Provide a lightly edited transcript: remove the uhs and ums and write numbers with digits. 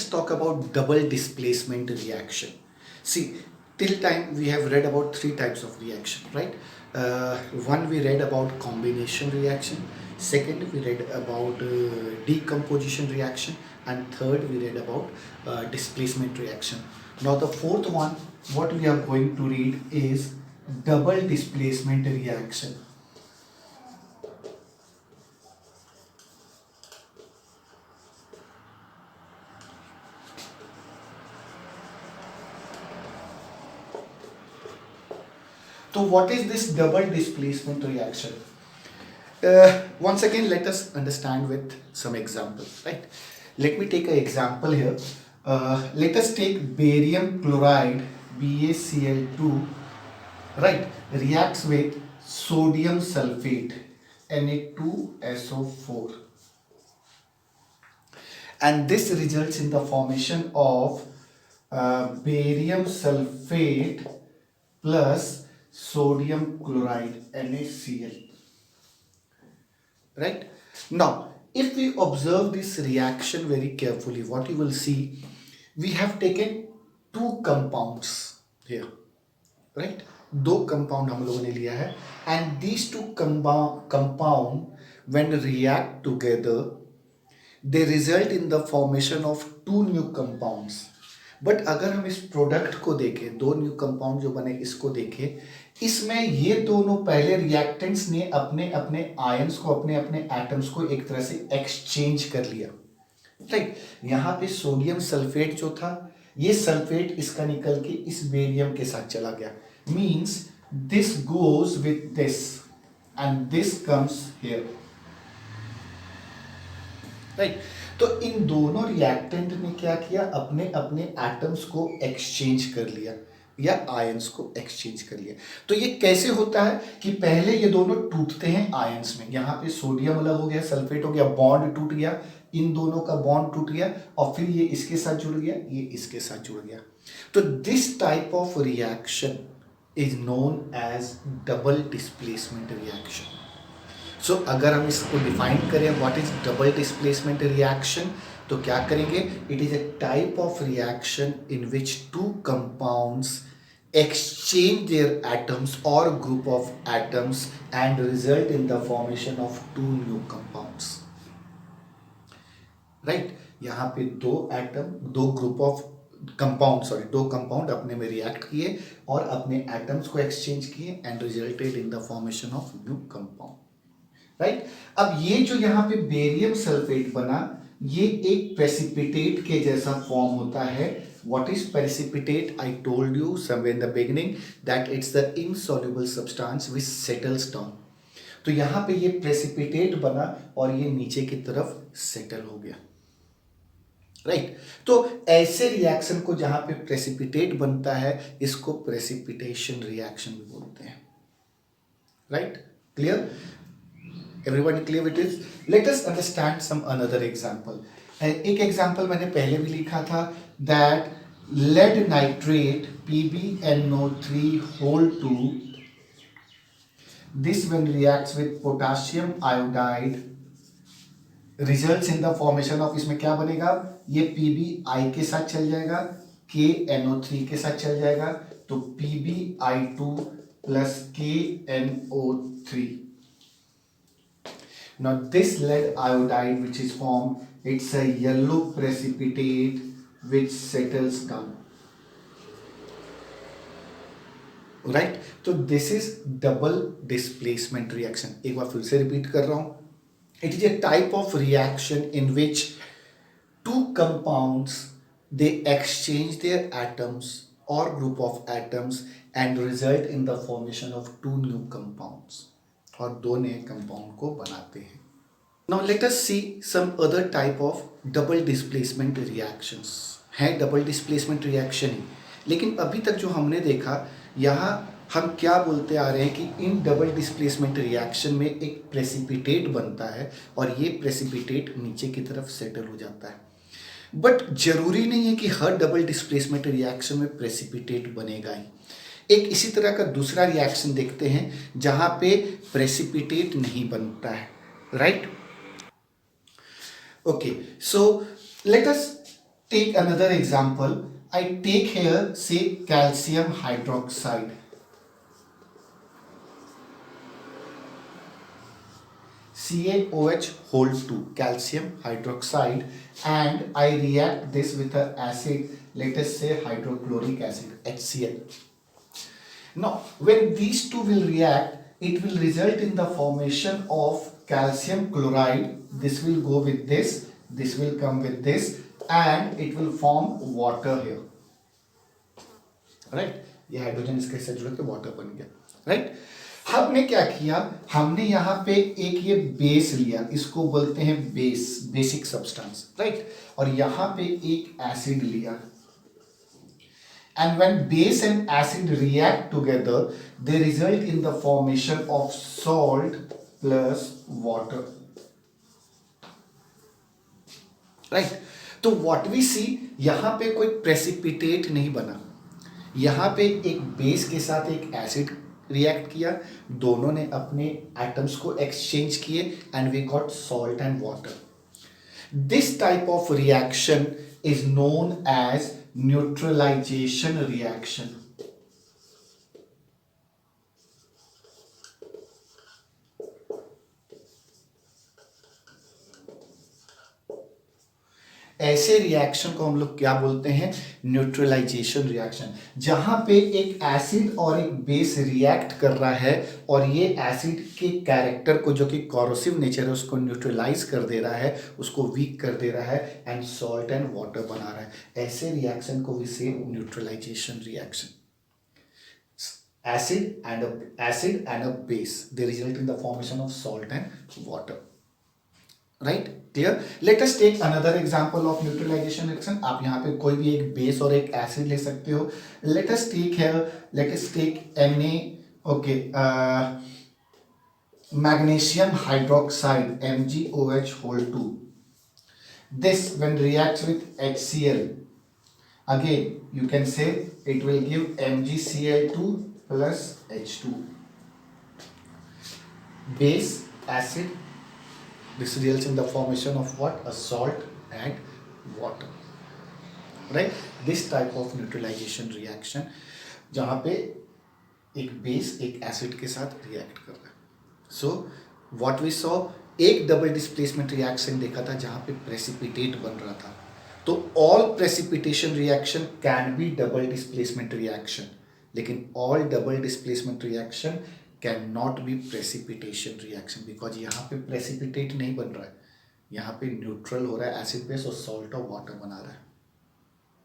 us talk about double displacement reaction. See, till time we have read about three types of reaction, right? One we read about combination reaction, second we read about decomposition reaction, and third we read about displacement reaction. Now the fourth one, what we are going to read is double displacement reaction. So what is this double displacement reaction? Once again, let us understand with some examples, right? Let me take an example here. Let us take barium chloride, BaCl2, right, reacts with sodium sulfate, Na2SO4. And this results in the formation of barium sulfate plus sodium chloride, NaCl. Right? Now, if we observe this reaction very carefully, what you will see, we have taken two compounds here. Right? दो compound हम लोगों ने लिया है, and these two compound when react together, they result in the formation of two new compounds. But अगर हम इस product को देखें, दो न्यू कंपाउंड जो बने इसको देखें, इसमें ये दोनों पहले रिएक्टेंट्स ने अपने अपने आयंस को, अपने अपने एटम्स को एक तरह से एक्सचेंज कर लिया, राइट? यहाँ पे सोडियम सल्फेट जो था, ये सल्फेट इसका निकल के इस बेरियम के साथ चला गया, means this goes with this and this comes here, right? तो इन दोनों रिएक्टेंट ने क्या किया, अपने अपने एटम्स को एक्सचेंज कर लिया या आयंस को एक्सचेंज कर लिया. तो ये कैसे होता है कि पहले ये दोनों टूटते हैं आयंस में, यहाँ पे सोडियम अलग हो गया, सल्फेट हो गया, बॉन्ड टूट गया, इन दोनों का बॉन्ड टूट गया और फिर ये इसके साथ जुड़ गया, ये इसके साथ जुड़ गया. तो this type of reaction is known as double displacement reaction. So अगर हम इसको डिफाइन करें what is double displacement reaction, तो क्या करेंगे, it is a type of reaction in which two compounds exchange their atoms or group of atoms and result in the formation of two new compounds, right? यहाँ पे दो atom, दो group of compound, दो compound अपने में react किए और अपने एटम्स को एक्सचेंज किए and resulted in the formation of new compound, right? अब ये जो यहाँ पे बेरियम सल्फेट बना, ये एक प्रेसिपिटेट के जैसा फॉर्म होता है. What is precipitate? I told you somewhere in the beginning that it's the insoluble substance which settles down. तो यहाँ पे ये प्रेसिपिटेट बना और ये नीचे की तरफ सेटल हो गया, राइट? तो ऐसे रिएक्शन को जहाँ पे प्रेसिपिटेट बनता है, इसको प्रेसिपिटेशन रिएक्शन भी बोलते हैं, right? Clear? Everyone clear with this? Let us understand some another example. एक एग्जाम्पल मैंने पहले भी लिखा था, that lead nitrate PbNO3 whole 2, this when reacts with potassium iodide results in the formation of, इसमें क्या बनेगा, ये Pbi के साथ चल जाएगा, KNO3 के साथ चल जाएगा, तो PbI2 plus KNO3. Now this lead iodide which is formed, it's a yellow precipitate which settles down, right? तो this is double displacement reaction. एक बार फिर से रिपीट कर रहा हूं, it is a type of reaction in which two compounds they exchange their atoms or group of atoms and result in the formation of two new compounds, और दो नए compound को बनाते हैं. Now let us see some other type of double displacement reactions. हैं double displacement reaction ही, लेकिन अभी तक जो हमने देखा, यहाँ हम क्या बोलते आ रहे हैं कि इन डबल डिस्प्लेसमेंट रिएक्शन में एक प्रेसिपिटेट बनता है और ये प्रेसिपिटेट नीचे की तरफ सेटल हो जाता है. बट जरूरी नहीं है कि हर डबल डिस्प्लेसमेंट रिएक्शन में प्रेसिपिटेट बनेगा ही. एक इसी तरह का दूसरा रिएक्शन देखते हैं जहां पे प्रेसिपिटेट नहीं बनता है, right? Okay, so let us take another example. I take here say calcium hydroxide, CaOH whole 2, calcium hydroxide, and I react this with an acid, let us say hydrochloric acid, HCl. Now, when these two will react, it will result in the formation of calcium chloride. This will go with this will come with this, and it will form water here. Right, ये hydrogen इसके साथ जुड़ के water बन गया. Right, हमने क्या किया, हमने यहाँ पे एक ये बेस लिया, इसको बोलते हैं बेस, बेसिक सब्सटेंस. राइट, और यहाँ पे एक एसिड लिया. And when base and acid react together, they result in the formation of salt plus water. Right? तो what we see, यहाँ पे कोई precipitate नहीं बना. यहाँ पे एक बेस के साथ एक एसिड रिएक्ट किया, दोनों ने अपने एटम्स को एक्सचेंज किए, and we got salt and water. This type of reaction is known as neutralization reaction. ऐसे रिएक्शन को हम लोग क्या बोलते हैं, न्यूट्रलाइजेशन रिएक्शन. जहां पे एक एसिड और एक बेस रिएक्ट कर रहा है और ये एसिड के कैरेक्टर को, जो कि कॉरोसिव नेचर है, उसको न्यूट्रलाइज कर दे रहा है, उसको वीक कर दे रहा है, एंड सॉल्ट एंड वाटर बना रहा है. ऐसे रिएक्शन को we say neutralization reaction. acid and a base, they result in the formation of salt and water. Right, clear? Let us take another example of neutralization reaction. आप यहाँ पे कोई भी एक बेस और एक एसिड ले सकते हो. Let us take here, let us take Na, okay, magnesium hydroxide, MgOH whole 2. This when reacts with HCl, again you can say it will give MgCl2 plus H2. Base, acid, this results in the formation of what? A salt and water. Right? This type of neutralization reaction, जहाँ पे एक base एक acid के साथ react कर रहा है. So what we saw, एक डबल डिस्प्लेसमेंट रिएक्शन देखा था जहाँ पे प्रेसिपिटेट बन रहा था. तो all precipitation reaction can be double displacement reaction, लेकिन all double displacement reaction can not be precipitation reaction, because यहाँ पे प्रेसिपिटेट नहीं बन रहा है, यहाँ पे न्यूट्रल हो रहा है, एसिड बेस और सॉल्ट और वाटर बना रहा है.